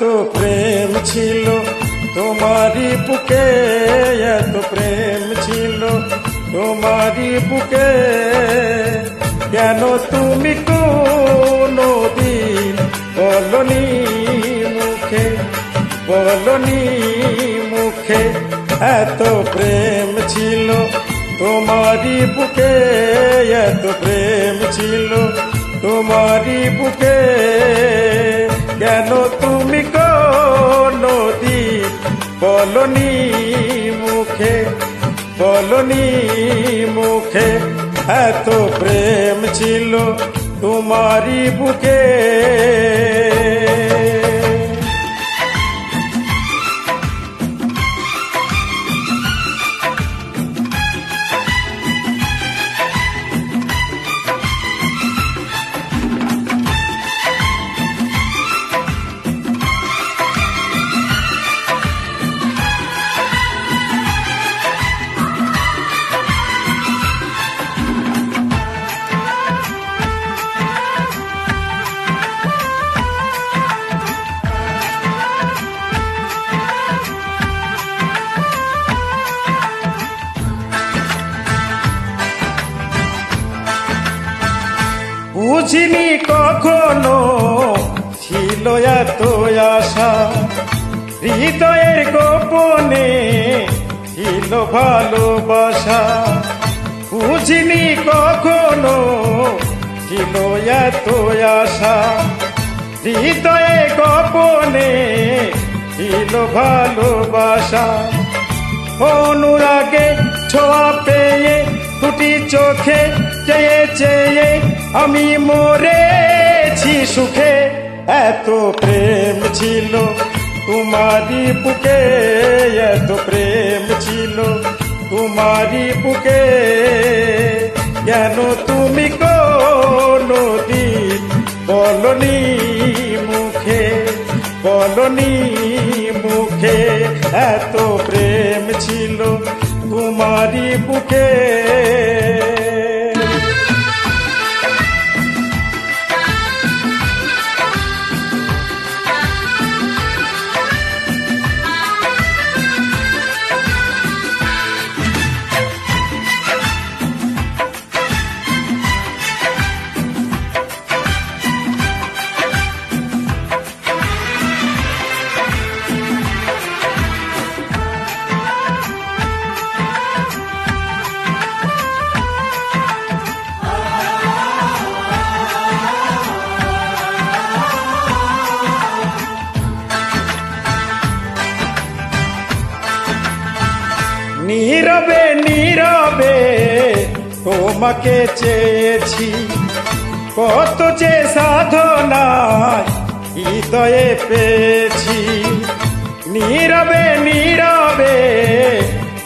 এত প্রেম ছিল তোমারই বুকে, এত প্রেম ছিল তোমারই বুকে, কেন তুমি কোনদিন বলনি মুখে, বলনি মুখে। এত প্রেম ছিল তোমারই বুকে, এত প্রেম ছিল তোমারই বুকে, কেন তুমি কোনদিন বলনি মুখে, বলনি মুখে। এত প্রেম ছিল তোমারই বুকে। বুঝিনি কখনো ছিল এত আশা, হৃদয়ের গোপনে ছিল ভালোবাসা। বুঝিনি কখনো ছিল এত আশা, হৃদয়ে গোপনে ছিল ভালোবাসা। অনুরাগে ছোঁয়া পেয়ে দুটি চোখে চেয়ে চেয়ে আমি মরেছি সুখে। এত প্রেম ছিল তোমারই বুকে, এত প্রেম ছিল তোমারই বুকে, কেন তুমি কোনদিন বলনি মুখে, বলনি মুখে। এত প্রেম ছিল তোমারই বুকে। নীরবে নীরবে তোমাকে চেয়েছি, কত যে সাধনায় হৃদয়ে পেয়েছি। নীরবে নীরবে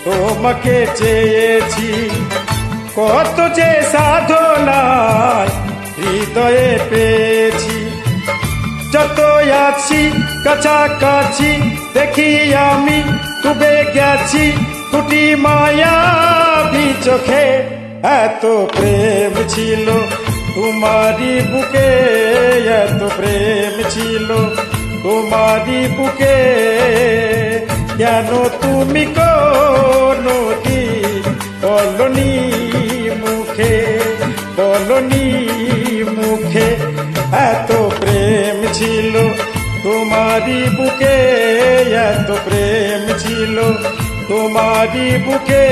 তোমাকে চেয়েছি, কত যে সাধনায় হৃদয়ে পেয়েছি। যত আছি কাছাকাছি দেখি আমি ডুবে গেছি দুটি মায়াবী চোখে। এত প্রেম ছিল তোমারই বুকে, এত প্রেম ছিল তোমারই বুকে, কেন তুমি কোনদিন বলনি মুখে, বলনি মুখে। এত প্রেম ছিল তোমারই বুকে, এত প্রেম ছিল তোমারই বুকে,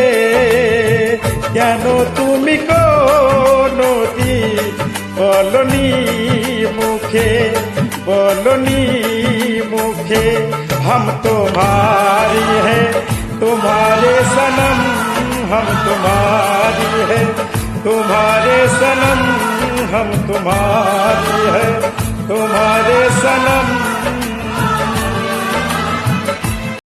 কেন তুমি কোনদিন বলনি মুখে, বলনি मुखे। हम तुम्हारी है तुम्हारे सनम, हम तुम्हारी है तुम्हारे सनम, हम तुम्हारी है तुम्हारे सनम।